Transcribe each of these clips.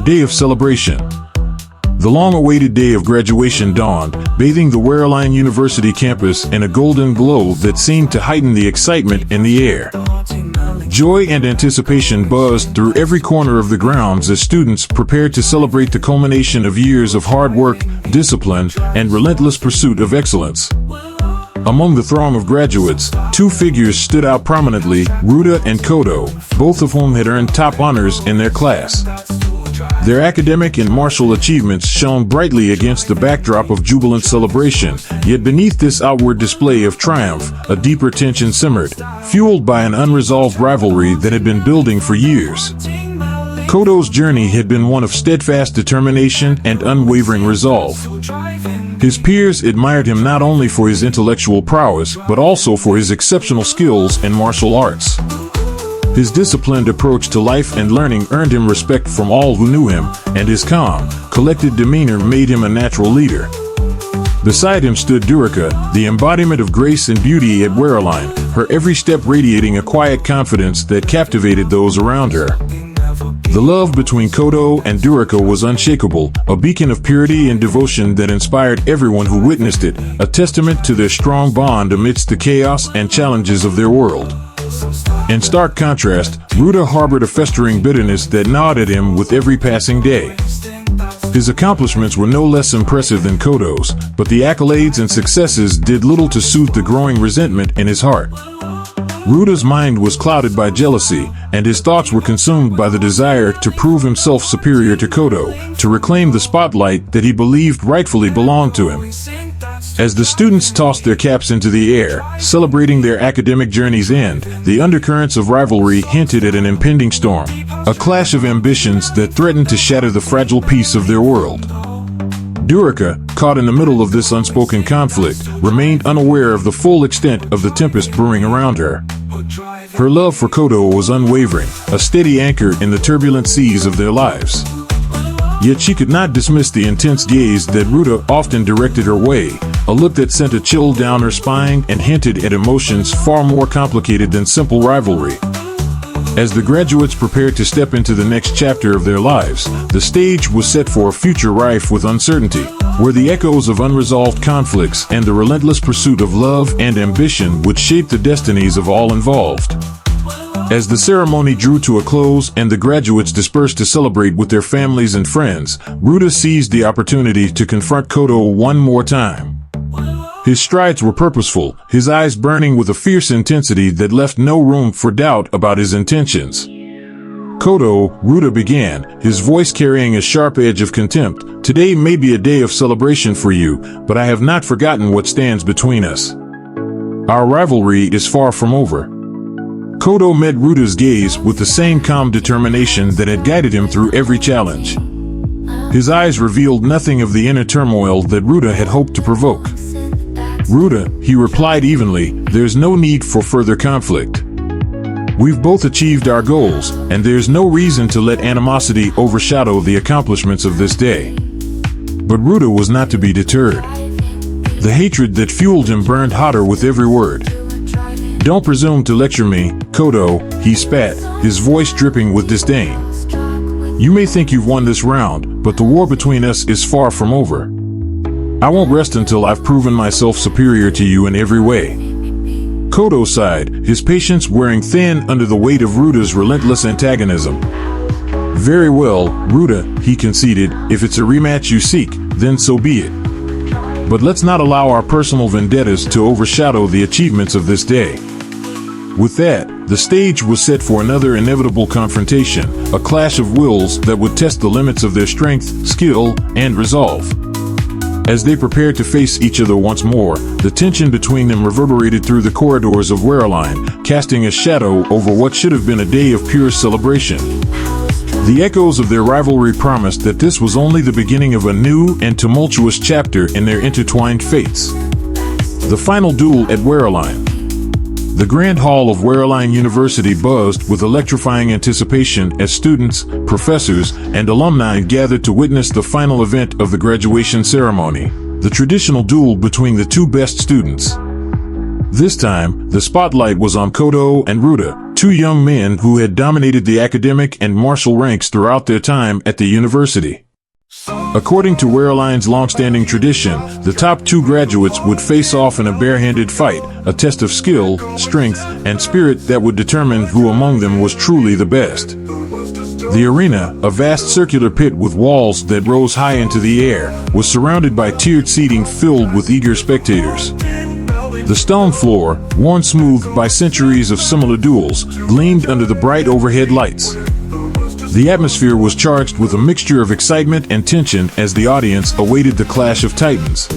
day of celebration. The long-awaited day of graduation dawned, bathing the Wearline University campus in a golden glow that seemed to heighten the excitement in the air. Joy and anticipation buzzed through every corner of the grounds as students prepared to celebrate the culmination of years of hard work, discipline, and relentless pursuit of excellence. Among the throng of graduates, two figures stood out prominently, Ruta and Kodo, both of whom had earned top honors in their class. Their academic and martial achievements shone brightly against the backdrop of jubilant celebration, yet beneath this outward display of triumph, a deeper tension simmered, fueled by an unresolved rivalry that had been building for years. Kodo's journey had been one of steadfast determination and unwavering resolve. His peers admired him not only for his intellectual prowess, but also for his exceptional skills in martial arts. His disciplined approach to life and learning earned him respect from all who knew him, and his calm, collected demeanor made him a natural leader. Beside him stood Durika, the embodiment of grace and beauty at Wearline, her every step radiating a quiet confidence that captivated those around her. The love between Kodo and Durika was unshakable, a beacon of purity and devotion that inspired everyone who witnessed it, a testament to their strong bond amidst the chaos and challenges of their world. In stark contrast, Ruta harbored a festering bitterness that gnawed at him with every passing day. His accomplishments were no less impressive than Kodo's, but the accolades and successes did little to soothe the growing resentment in his heart. Ruta's mind was clouded by jealousy, and his thoughts were consumed by the desire to prove himself superior to Kodo, to reclaim the spotlight that he believed rightfully belonged to him. As the students tossed their caps into the air, celebrating their academic journey's end, the undercurrents of rivalry hinted at an impending storm, a clash of ambitions that threatened to shatter the fragile peace of their world. Durika, caught in the middle of this unspoken conflict, remained unaware of the full extent of the tempest brewing around her. Her love for Kodo was unwavering, a steady anchor in the turbulent seas of their lives. Yet she could not dismiss the intense gaze that Ruta often directed her way, a look that sent a chill down her spine and hinted at emotions far more complicated than simple rivalry. As the graduates prepared to step into the next chapter of their lives, the stage was set for a future rife with uncertainty, where the echoes of unresolved conflicts and the relentless pursuit of love and ambition would shape the destinies of all involved. As the ceremony drew to a close and the graduates dispersed to celebrate with their families and friends, Ruta seized the opportunity to confront Kodo one more time. His strides were purposeful, his eyes burning with a fierce intensity that left no room for doubt about his intentions. Kodo, Ruta began, his voice carrying a sharp edge of contempt. Today may be a day of celebration for you, but I have not forgotten what stands between us. Our rivalry is far from over. Kodo met Ruta's gaze with the same calm determination that had guided him through every challenge. His eyes revealed nothing of the inner turmoil that Ruta had hoped to provoke. Ruta, he replied evenly, there's no need for further conflict. We've both achieved our goals, and there's no reason to let animosity overshadow the accomplishments of this day. But Ruta was not to be deterred. The hatred that fueled him burned hotter with every word. Don't presume to lecture me, Kodo, he spat, his voice dripping with disdain. You may think you've won this round, but the war between us is far from over. I won't rest until I've proven myself superior to you in every way. Kodo sighed, his patience wearing thin under the weight of Ruta's relentless antagonism. Very well, Ruta, he conceded, if it's a rematch you seek, then so be it. But let's not allow our personal vendettas to overshadow the achievements of this day. With that, the stage was set for another inevitable confrontation, a clash of wills that would test the limits of their strength, skill, and resolve. As they prepared to face each other once more, the tension between them reverberated through the corridors of Wearline, casting a shadow over what should have been a day of pure celebration. The echoes of their rivalry promised that this was only the beginning of a new and tumultuous chapter in their intertwined fates. The final duel at Wearline. The Grand Hall of Wearline University buzzed with electrifying anticipation as students, professors, and alumni gathered to witness the final event of the graduation ceremony, the traditional duel between the two best students. This time, the spotlight was on Kodo and Ruta, two young men who had dominated the academic and martial ranks throughout their time at the university. According to Wereline's long-standing tradition, the top two graduates would face off in a barehanded fight, a test of skill, strength, and spirit that would determine who among them was truly the best. The arena, a vast circular pit with walls that rose high into the air, was surrounded by tiered seating filled with eager spectators. The stone floor, worn smooth by centuries of similar duels, gleamed under the bright overhead lights. The atmosphere was charged with a mixture of excitement and tension as the audience awaited the clash of titans.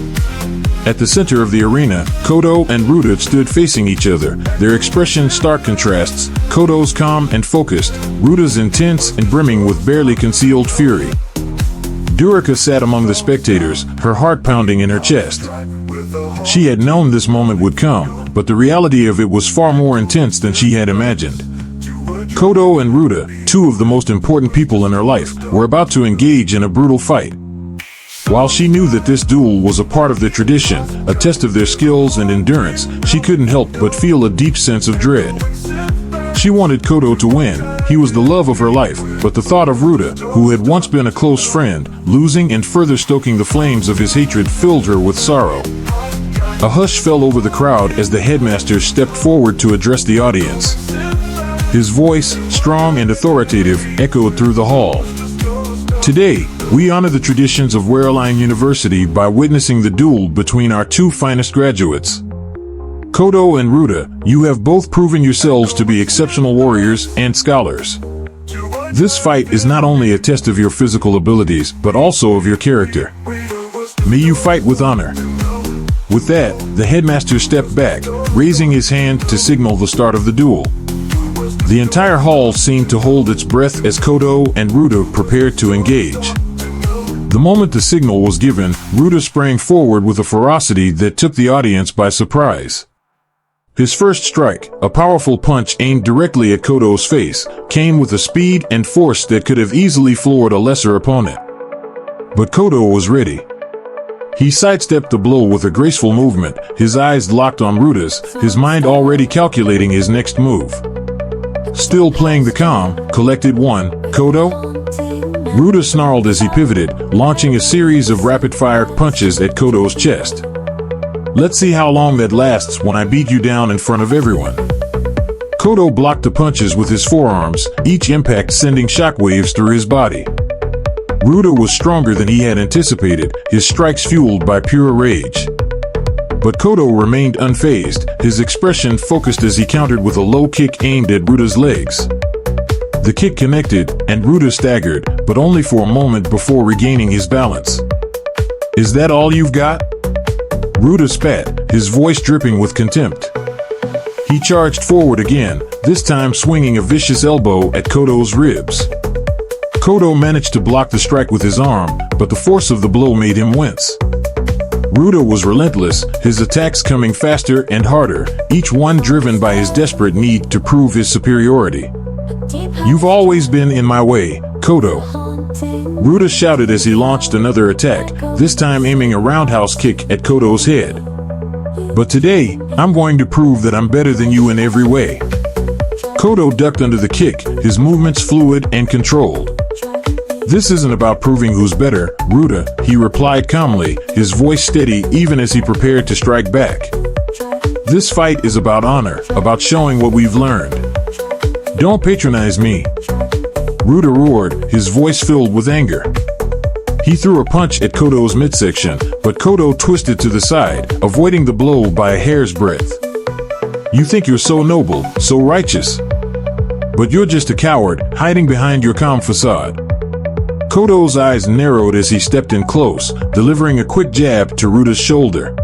At the center of the arena, Kodo and Ruda stood facing each other, their expressions stark contrasts, Kodo's calm and focused, Ruda's intense and brimming with barely concealed fury. Durika sat among the spectators, her heart pounding in her chest. She had known this moment would come, but the reality of it was far more intense than she had imagined. Kodo and Ruda, two of the most important people in her life, were about to engage in a brutal fight. While she knew that this duel was a part of the tradition, a test of their skills and endurance, she couldn't help but feel a deep sense of dread. She wanted Kodo to win. He was the love of her life, but the thought of Ruda, who had once been a close friend, losing and further stoking the flames of his hatred filled her with sorrow. A hush fell over the crowd as the headmaster stepped forward to address the audience. His voice, strong and authoritative, echoed through the hall. Today, we honor the traditions of Wereline University by witnessing the duel between our two finest graduates. Kodo and Ruda, you have both proven yourselves to be exceptional warriors and scholars. This fight is not only a test of your physical abilities, but also of your character. May you fight with honor. With that, the headmaster stepped back, raising his hand to signal the start of the duel. The entire hall seemed to hold its breath as Kodo and Ruda prepared to engage. The moment the signal was given, Ruda sprang forward with a ferocity that took the audience by surprise. His first strike, a powerful punch aimed directly at Kodo's face, came with a speed and force that could have easily floored a lesser opponent. But Kodo was ready. He sidestepped the blow with a graceful movement, his eyes locked on Ruda's, his mind already calculating his next move. Still playing the calm, collected one, Kodo? Ruda snarled as he pivoted, launching a series of rapid-fire punches at Kodo's chest. Let's see how long that lasts when I beat you down in front of everyone. Kodo blocked the punches with his forearms, each impact sending shockwaves through his body. Ruda was stronger than he had anticipated, his strikes fueled by pure rage. But Kodo remained unfazed, his expression focused as he countered with a low kick aimed at Ruda's legs. The kick connected, and Ruda staggered, but only for a moment before regaining his balance. Is that all you've got? Ruda spat, his voice dripping with contempt. He charged forward again, this time swinging a vicious elbow at Kodo's ribs. Kodo managed to block the strike with his arm, but the force of the blow made him wince. Ruda was relentless, his attacks coming faster and harder, each one driven by his desperate need to prove his superiority. You've always been in my way, Kodo. Ruda shouted as he launched another attack, this time aiming a roundhouse kick at Kodo's head. But today, I'm going to prove that I'm better than you in every way. Kodo ducked under the kick, his movements fluid and controlled. This isn't about proving who's better, Ruda, he replied calmly, his voice steady even as he prepared to strike back. This fight is about honor, about showing what we've learned. Don't patronize me. Ruda roared, his voice filled with anger. He threw a punch at Kodo's midsection, but Kodo twisted to the side, avoiding the blow by a hair's breadth. You think you're so noble, so righteous. But you're just a coward, hiding behind your calm facade. Kodo's eyes narrowed as he stepped in close, delivering a quick jab to Ruda's shoulder.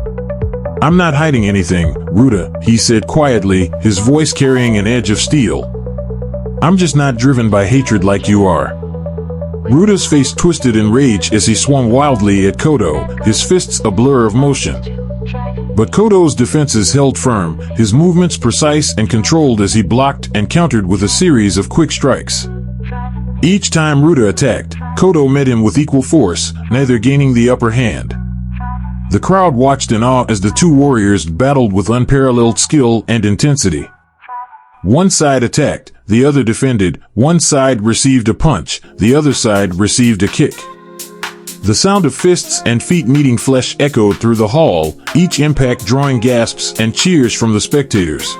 I'm not hiding anything, Ruda, he said quietly, his voice carrying an edge of steel. I'm just not driven by hatred like you are. Ruda's face twisted in rage as he swung wildly at Kodo, his fists a blur of motion. But Kodo's defenses held firm, his movements precise and controlled as he blocked and countered with a series of quick strikes. Each time Ruda attacked, Kodo met him with equal force, neither gaining the upper hand. The crowd watched in awe as the two warriors battled with unparalleled skill and intensity. One side attacked, the other defended, one side received a punch, the other side received a kick. The sound of fists and feet meeting flesh echoed through the hall, each impact drawing gasps and cheers from the spectators.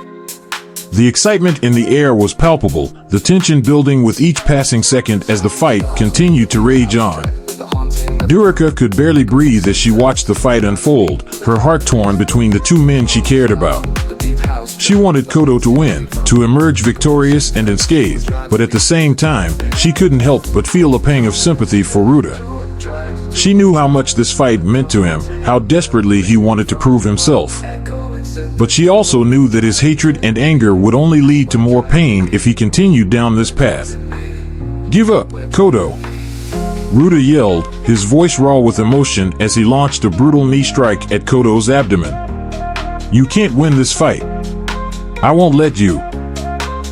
The excitement in the air was palpable, the tension building with each passing second as the fight continued to rage on. Durika could barely breathe as she watched the fight unfold, her heart torn between the two men she cared about. She wanted Kodo to win, to emerge victorious and unscathed, but at the same time, she couldn't help but feel a pang of sympathy for Ruda. She knew how much this fight meant to him, how desperately he wanted to prove himself. But she also knew that his hatred and anger would only lead to more pain if he continued down this path. "Give up, Kodo!" Ruda yelled, his voice raw with emotion as he launched a brutal knee strike at Kodo's abdomen. "You can't win this fight. I won't let you."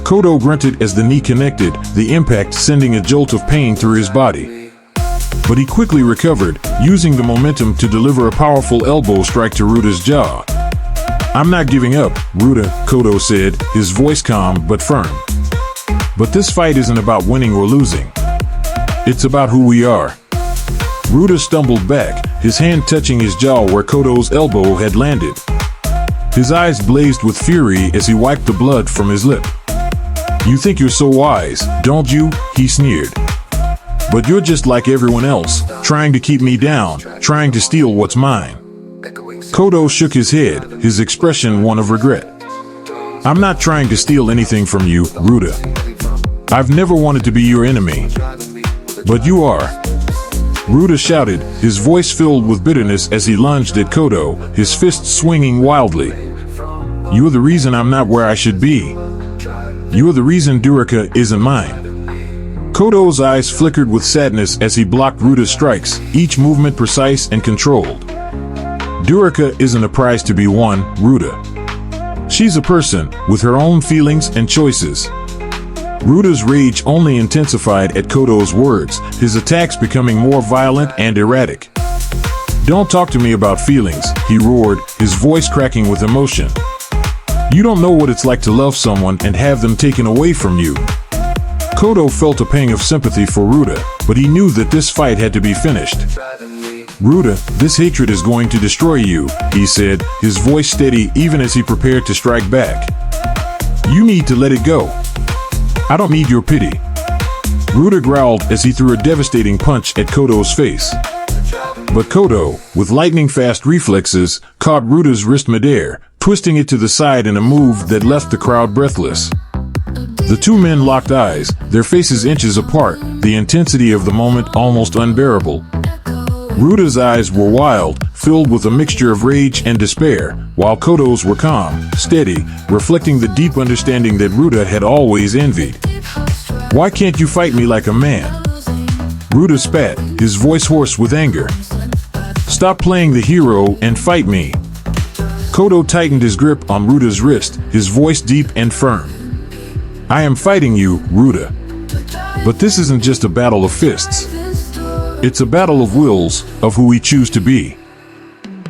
Kodo grunted as the knee connected, the impact sending a jolt of pain through his body. But he quickly recovered, using the momentum to deliver a powerful elbow strike to Ruda's jaw. "I'm not giving up, Ruda," Kodo said, his voice calm but firm. "But this fight isn't about winning or losing. It's about who we are." Ruda stumbled back, his hand touching his jaw where Kodo's elbow had landed. His eyes blazed with fury as he wiped the blood from his lip. "You think you're so wise, don't you?" he sneered. "But you're just like everyone else, trying to keep me down, trying to steal what's mine." Kodo shook his head, his expression one of regret. "I'm not trying to steal anything from you, Ruda. I've never wanted to be your enemy. But you are." Ruda shouted, his voice filled with bitterness as he lunged at Kodo, his fists swinging wildly. "You're the reason I'm not where I should be. You're the reason Durika isn't mine." Kodo's eyes flickered with sadness as he blocked Ruda's strikes, each movement precise and controlled. "Durika isn't a prize to be won, Ruda. She's a person, with her own feelings and choices." Ruda's rage only intensified at Kodo's words, his attacks becoming more violent and erratic. "Don't talk to me about feelings," he roared, his voice cracking with emotion. "You don't know what it's like to love someone and have them taken away from you." Kodo felt a pang of sympathy for Ruda, but he knew that this fight had to be finished. "Ruda, this hatred is going to destroy you," he said, his voice steady even as he prepared to strike back. "You need to let it go. I don't need your pity." Ruda growled as he threw a devastating punch at Kodo's face. But Kodo, with lightning-fast reflexes, caught Ruda's wrist midair, twisting it to the side in a move that left the crowd breathless. The two men locked eyes, their faces inches apart, the intensity of the moment almost unbearable. Ruda's eyes were wild, filled with a mixture of rage and despair, while Kodo's were calm, steady, reflecting the deep understanding that Ruda had always envied. "Why can't you fight me like a man?" Ruda spat, his voice hoarse with anger. "Stop playing the hero and fight me." Kodo tightened his grip on Ruda's wrist, his voice deep and firm. "I am fighting you, Ruda. But this isn't just a battle of fists. It's a battle of wills, of who we choose to be."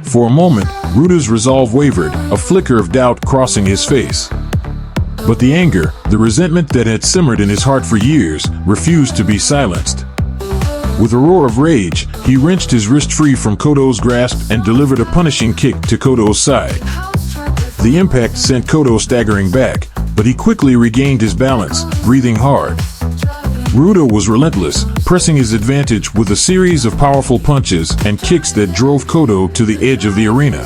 For a moment, Ruda's resolve wavered, a flicker of doubt crossing his face. But the anger, the resentment that had simmered in his heart for years, refused to be silenced. With a roar of rage, he wrenched his wrist free from Kodo's grasp and delivered a punishing kick to Kodo's side. The impact sent Kodo staggering back, but he quickly regained his balance, breathing hard. Ruda was relentless, pressing his advantage with a series of powerful punches and kicks that drove Kodo to the edge of the arena.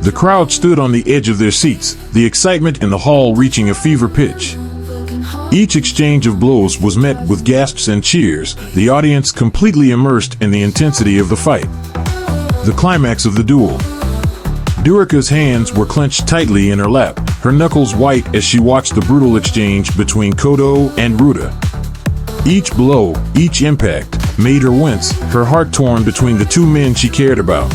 The crowd stood on the edge of their seats, the excitement in the hall reaching a fever pitch. Each exchange of blows was met with gasps and cheers, the audience completely immersed in the intensity of the fight. The climax of the duel. Durika's hands were clenched tightly in her lap, her knuckles white as she watched the brutal exchange between Kodo and Ruda. Each blow, each impact, made her wince, her heart torn between the two men she cared about.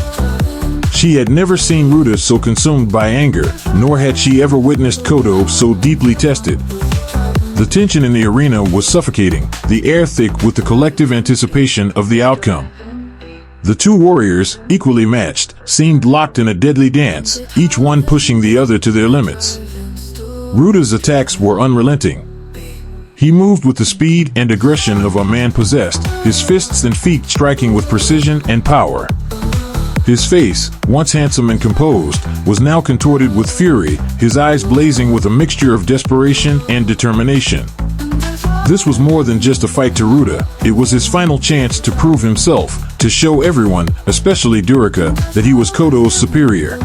She had never seen Ruda so consumed by anger, nor had she ever witnessed Kodo so deeply tested. The tension in the arena was suffocating, the air thick with the collective anticipation of the outcome. The two warriors, equally matched, seemed locked in a deadly dance, each one pushing the other to their limits. Ruda's attacks were unrelenting. He moved with the speed and aggression of a man possessed, his fists and feet striking with precision and power. His face, once handsome and composed, was now contorted with fury, his eyes blazing with a mixture of desperation and determination. This was more than just a fight to Ruda, it was his final chance to prove himself, to show everyone, especially Durika, that he was Kodo's superior.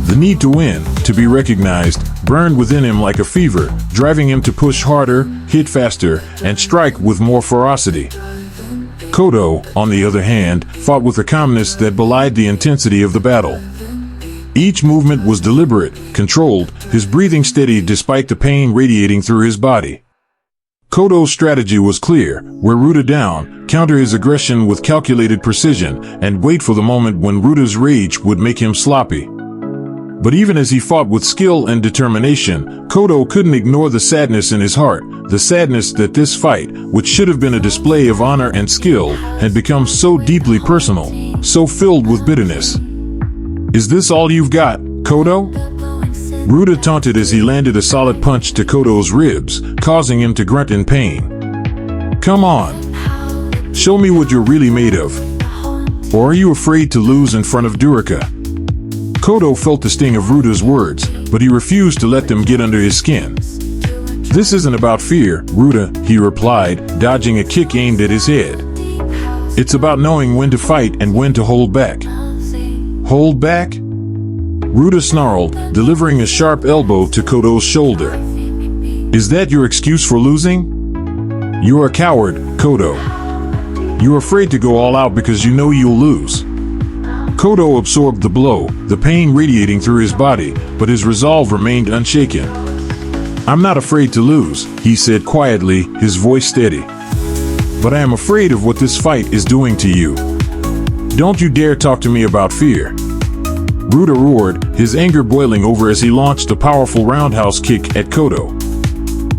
The need to win, to be recognized, burned within him like a fever, driving him to push harder, hit faster, and strike with more ferocity. Kodo, on the other hand, fought with a calmness that belied the intensity of the battle. Each movement was deliberate, controlled, his breathing steady despite the pain radiating through his body. Kodo's strategy was clear: wear Ruda down, counter his aggression with calculated precision, and wait for the moment when Ruda's rage would make him sloppy. But even as he fought with skill and determination, Kodo couldn't ignore the sadness in his heart, the sadness that this fight, which should have been a display of honor and skill, had become so deeply personal, so filled with bitterness. "Is this all you've got, Kodo?" Ruda taunted as he landed a solid punch to Kodo's ribs, causing him to grunt in pain. "Come on. Show me what you're really made of. Or are you afraid to lose in front of Durika?" Kodo felt the sting of Ruda's words, but he refused to let them get under his skin. "This isn't about fear, Ruda," he replied, dodging a kick aimed at his head. "It's about knowing when to fight and when to hold back." "Hold back?" Ruda snarled, delivering a sharp elbow to Kodo's shoulder. "Is that your excuse for losing? You're a coward, Kodo. You're afraid to go all out because you know you'll lose." Kodo absorbed the blow, the pain radiating through his body, but his resolve remained unshaken. "I'm not afraid to lose," he said quietly, his voice steady. "But I am afraid of what this fight is doing to you. Don't you dare talk to me about fear." Ruda roared, his anger boiling over as he launched a powerful roundhouse kick at Kodo.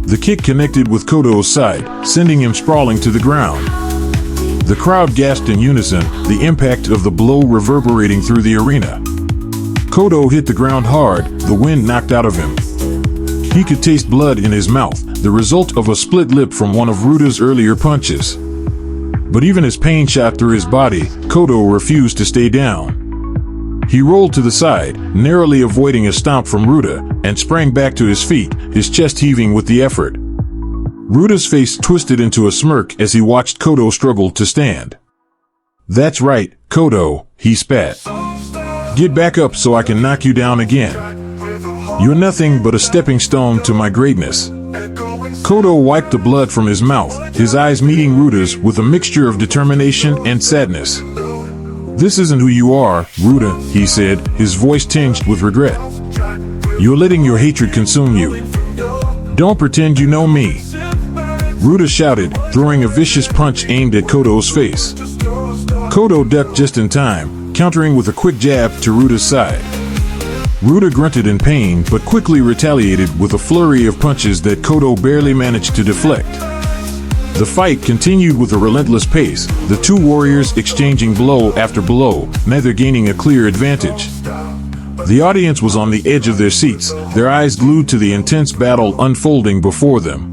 The kick connected with Kodo's side, sending him sprawling to the ground. The crowd gasped in unison, the impact of the blow reverberating through the arena. Kodo hit the ground hard, the wind knocked out of him. He could taste blood in his mouth, the result of a split lip from one of Ruda's earlier punches. But even as pain shot through his body, Kodo refused to stay down. He rolled to the side, narrowly avoiding a stomp from Ruda, and sprang back to his feet, his chest heaving with the effort. Ruda's face twisted into a smirk as he watched Kodo struggle to stand. "That's right, Kodo," he spat. "Get back up so I can knock you down again. You're nothing but a stepping stone to my greatness." Kodo wiped the blood from his mouth, his eyes meeting Ruda's with a mixture of determination and sadness. "This isn't who you are, Ruda," he said, his voice tinged with regret. "You're letting your hatred consume you. Don't pretend you know me." Ruda shouted, throwing a vicious punch aimed at Kodo's face. Kodo ducked just in time, countering with a quick jab to Ruda's side. Ruda grunted in pain but quickly retaliated with a flurry of punches that Kodo barely managed to deflect. The fight continued with a relentless pace, the two warriors exchanging blow after blow, neither gaining a clear advantage. The audience was on the edge of their seats, their eyes glued to the intense battle unfolding before them.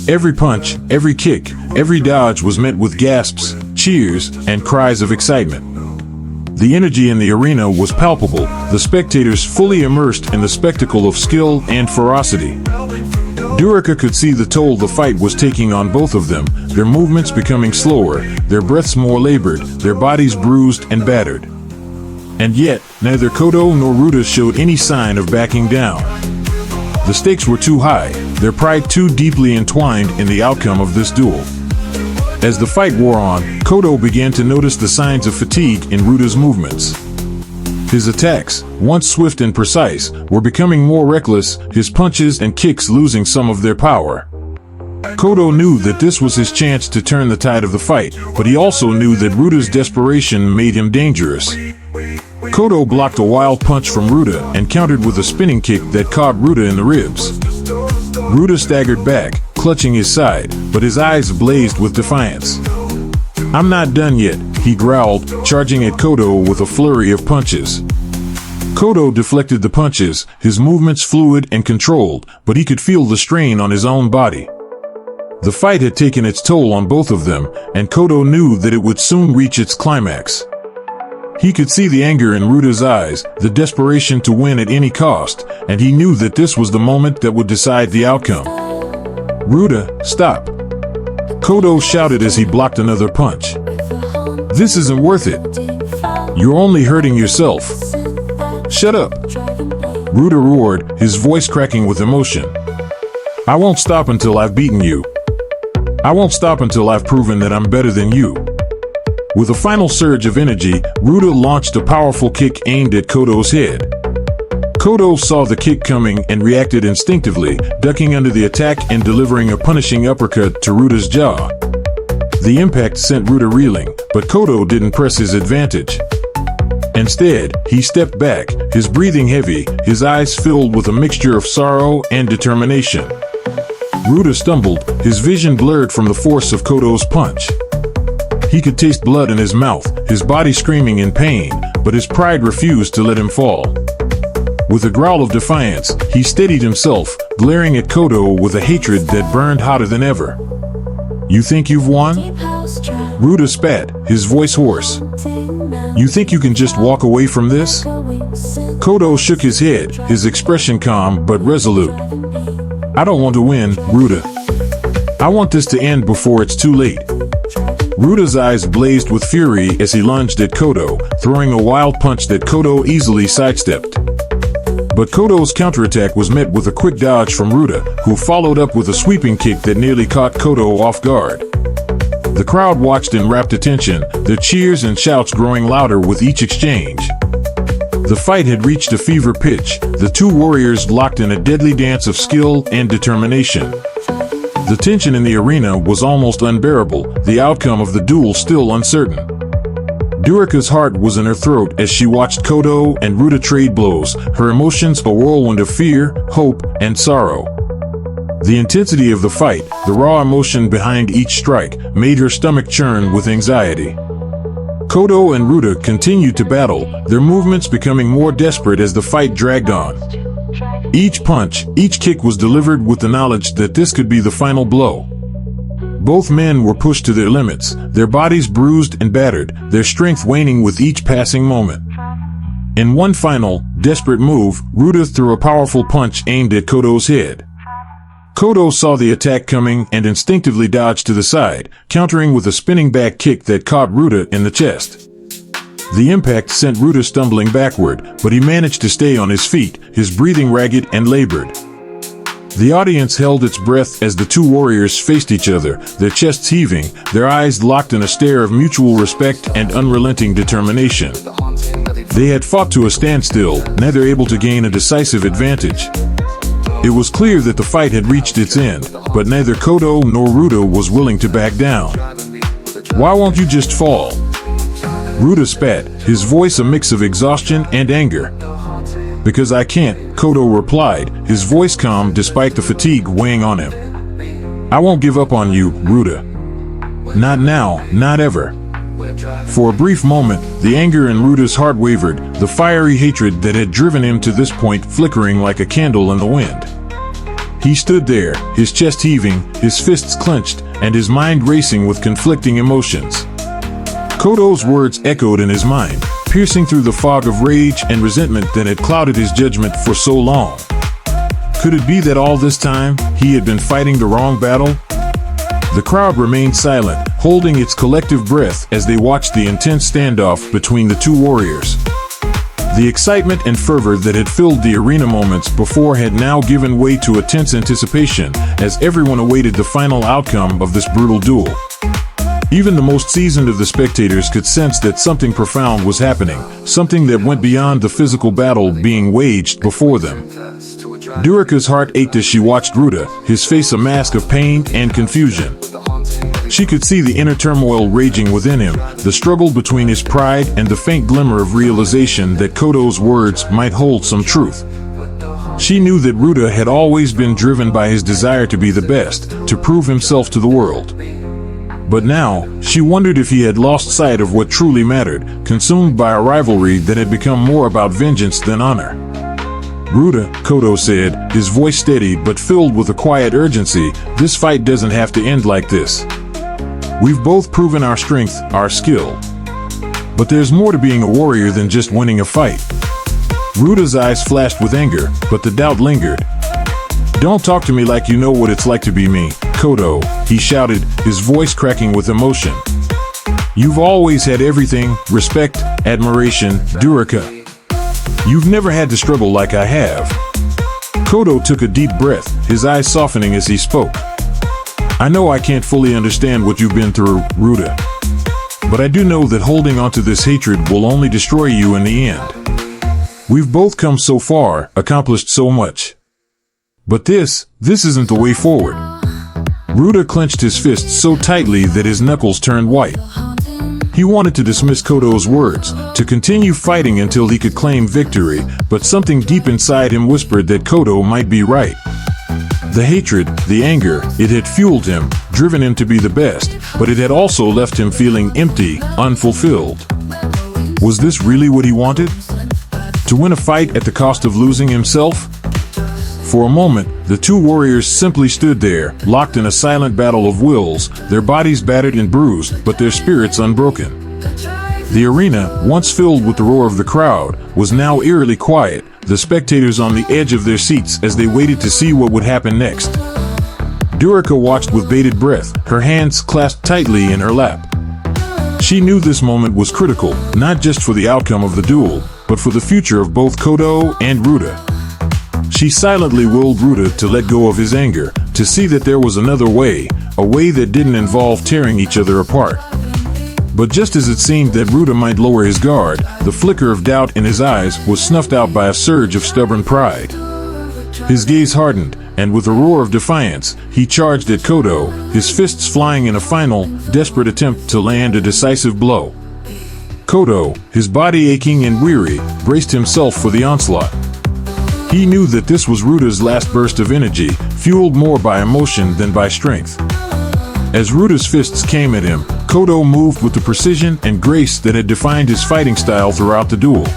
Every punch, every kick, every dodge was met with gasps, cheers, and cries of excitement. The energy in the arena was palpable, the spectators fully immersed in the spectacle of skill and ferocity. Durika could see the toll the fight was taking on both of them, their movements becoming slower, their breaths more labored, their bodies bruised and battered. And yet, neither Kodo nor Ruda showed any sign of backing down. The stakes were too high, their pride too deeply entwined in the outcome of this duel. As the fight wore on, Kodo began to notice the signs of fatigue in Ruda's movements. His attacks, once swift and precise, were becoming more reckless, his punches and kicks losing some of their power. Kodo knew that this was his chance to turn the tide of the fight, but he also knew that Ruda's desperation made him dangerous. Kodo blocked a wild punch from Ruda and countered with a spinning kick that caught Ruda in the ribs. Ruda staggered back, clutching his side, but his eyes blazed with defiance. "I'm not done yet," he growled, charging at Kodo with a flurry of punches. Kodo deflected the punches, his movements fluid and controlled, but he could feel the strain on his own body. The fight had taken its toll on both of them, and Kodo knew that it would soon reach its climax. He could see the anger in Ruta's eyes, the desperation to win at any cost, and he knew that this was the moment that would decide the outcome. "Ruta, stop!" Kodo shouted as he blocked another punch. "This isn't worth it. You're only hurting yourself. Shut up!" Ruta roared, his voice cracking with emotion. "I won't stop until I've beaten you. I won't stop until I've proven that I'm better than you." With a final surge of energy, Ruta launched a powerful kick aimed at Kodo's head. Kodo saw the kick coming and reacted instinctively, ducking under the attack and delivering a punishing uppercut to Ruta's jaw. The impact sent Ruta reeling, but Kodo didn't press his advantage. Instead, he stepped back, his breathing heavy, his eyes filled with a mixture of sorrow and determination. Ruta stumbled, his vision blurred from the force of Kodo's punch. He could taste blood in his mouth, his body screaming in pain, but his pride refused to let him fall. With a growl of defiance, he steadied himself, glaring at Kodo with a hatred that burned hotter than ever. "You think you've won?" Ruta spat, his voice hoarse. "You think you can just walk away from this?" Kodo shook his head, his expression calm but resolute. "I don't want to win, Ruta. I want this to end before it's too late." Ruta's eyes blazed with fury as he lunged at Kodo, throwing a wild punch that Kodo easily sidestepped. But Kodo's counterattack was met with a quick dodge from Ruta, who followed up with a sweeping kick that nearly caught Kodo off guard. The crowd watched in rapt attention, their cheers and shouts growing louder with each exchange. The fight had reached a fever pitch, the two warriors locked in a deadly dance of skill and determination. The tension in the arena was almost unbearable, the outcome of the duel still uncertain. Durika's heart was in her throat as she watched Kodo and Ruta trade blows, her emotions a whirlwind of fear, hope, and sorrow. The intensity of the fight, the raw emotion behind each strike, made her stomach churn with anxiety. Kodo and Ruta continued to battle, their movements becoming more desperate as the fight dragged on. Each punch, each kick was delivered with the knowledge that this could be the final blow. Both men were pushed to their limits, their bodies bruised and battered, their strength waning with each passing moment. In one final, desperate move, Ruta threw a powerful punch aimed at Kodo's head. Kodo saw the attack coming and instinctively dodged to the side, countering with a spinning back kick that caught Ruta in the chest. The impact sent Ruta stumbling backward, but he managed to stay on his feet, his breathing ragged and labored. The audience held its breath as the two warriors faced each other, their chests heaving, their eyes locked in a stare of mutual respect and unrelenting determination. They had fought to a standstill, neither able to gain a decisive advantage. It was clear that the fight had reached its end, but neither Kodo nor Ruta was willing to back down. "Why won't you just fall?" Ruta spat, his voice a mix of exhaustion and anger. "Because I can't," Kodo replied, his voice calm despite the fatigue weighing on him. "I won't give up on you, Ruta. Not now, not ever." For a brief moment, the anger in Ruta's heart wavered, the fiery hatred that had driven him to this point flickering like a candle in the wind. He stood there, his chest heaving, his fists clenched, and his mind racing with conflicting emotions. Kodo's words echoed in his mind, piercing through the fog of rage and resentment that had clouded his judgment for so long. Could it be that all this time, he had been fighting the wrong battle? The crowd remained silent, holding its collective breath as they watched the intense standoff between the two warriors. The excitement and fervor that had filled the arena moments before had now given way to a tense anticipation as everyone awaited the final outcome of this brutal duel. Even the most seasoned of the spectators could sense that something profound was happening, something that went beyond the physical battle being waged before them. Durika's heart ached as she watched Ruta, his face a mask of pain and confusion. She could see the inner turmoil raging within him, the struggle between his pride and the faint glimmer of realization that Kodo's words might hold some truth. She knew that Ruta had always been driven by his desire to be the best, to prove himself to the world. But now, she wondered if he had lost sight of what truly mattered, consumed by a rivalry that had become more about vengeance than honor. "Ruta," Kodo said, his voice steady but filled with a quiet urgency, "this fight doesn't have to end like this. We've both proven our strength, our skill. But there's more to being a warrior than just winning a fight." Ruta's eyes flashed with anger, but the doubt lingered. "Don't talk to me like you know what it's like to be me, Kodo," he shouted, his voice cracking with emotion. "You've always had everything: respect, admiration, Durika. You've never had to struggle like I have." Kodo took a deep breath, his eyes softening as he spoke. "I know I can't fully understand what you've been through, Ruta. But I do know that holding onto this hatred will only destroy you in the end. We've both come so far, accomplished so much. But this isn't the way forward." Ruta clenched his fists so tightly that his knuckles turned white. He wanted to dismiss Kodo's words, to continue fighting until he could claim victory, but something deep inside him whispered that Kodo might be right. The hatred, the anger, it had fueled him, driven him to be the best, but it had also left him feeling empty, unfulfilled. Was this really what he wanted? To win a fight at the cost of losing himself? For a moment, the two warriors simply stood there, locked in a silent battle of wills, their bodies battered and bruised, but their spirits unbroken. The arena, once filled with the roar of the crowd, was now eerily quiet, the spectators on the edge of their seats as they waited to see what would happen next. Durika watched with bated breath, her hands clasped tightly in her lap. She knew this moment was critical, not just for the outcome of the duel, but for the future of both Kodo and Ruta. She silently willed Ruta to let go of his anger, to see that there was another way, a way that didn't involve tearing each other apart. But just as it seemed that Ruta might lower his guard, the flicker of doubt in his eyes was snuffed out by a surge of stubborn pride. His gaze hardened, and with a roar of defiance, he charged at Kodo, his fists flying in a final, desperate attempt to land a decisive blow. Kodo, his body aching and weary, braced himself for the onslaught. He knew that this was Ruta's last burst of energy, fueled more by emotion than by strength. As Ruta's fists came at him, Kodo moved with the precision and grace that had defined his fighting style throughout the duel.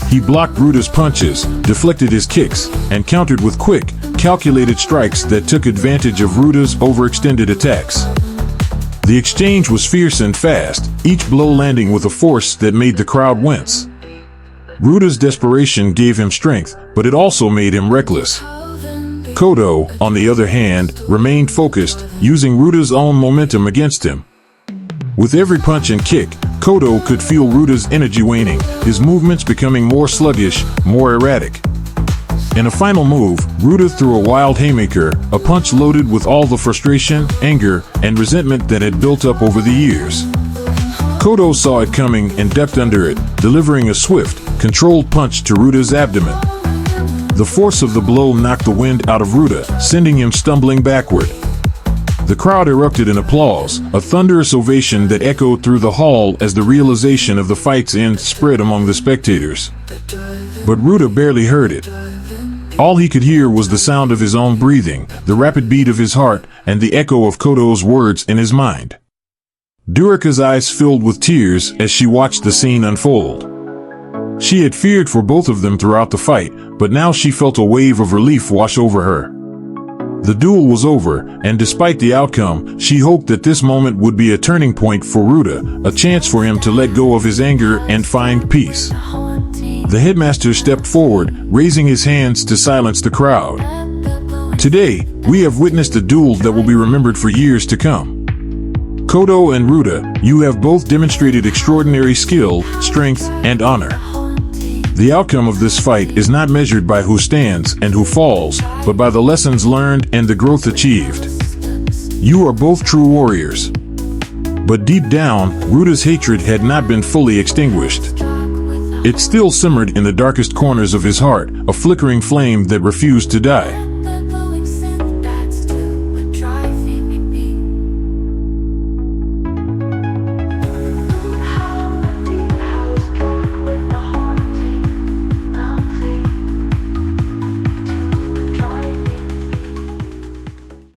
He blocked Ruta's punches, deflected his kicks, and countered with quick, calculated strikes that took advantage of Ruta's overextended attacks. The exchange was fierce and fast, each blow landing with a force that made the crowd wince. Ruta's desperation gave him strength, but it also made him reckless. Kodo, on the other hand, remained focused, using Ruta's own momentum against him. With every punch and kick, Kodo could feel Ruta's energy waning, his movements becoming more sluggish, more erratic. In a final move, Ruta threw a wild haymaker, a punch loaded with all the frustration, anger, and resentment that had built up over the years. Kodo saw it coming and ducked under it, delivering a swift, controlled punch to Ruta's abdomen. The force of the blow knocked the wind out of Ruta, sending him stumbling backward. The crowd erupted in applause, a thunderous ovation that echoed through the hall as the realization of the fight's end spread among the spectators. But Ruta barely heard it. All he could hear was the sound of his own breathing, the rapid beat of his heart, and the echo of Kodo's words in his mind. Durika's eyes filled with tears as she watched the scene unfold. She had feared for both of them throughout the fight, but now she felt a wave of relief wash over her. The duel was over, and despite the outcome, she hoped that this moment would be a turning point for Ruta, a chance for him to let go of his anger and find peace. The headmaster stepped forward, raising his hands to silence the crowd. Today, we have witnessed a duel that will be remembered for years to come. Kodo and Ruta, you have both demonstrated extraordinary skill, strength, and honor. The outcome of this fight is not measured by who stands and who falls, but by the lessons learned and the growth achieved. You are both true warriors. But deep down, Ruta's hatred had not been fully extinguished. It still simmered in the darkest corners of his heart, a flickering flame that refused to die.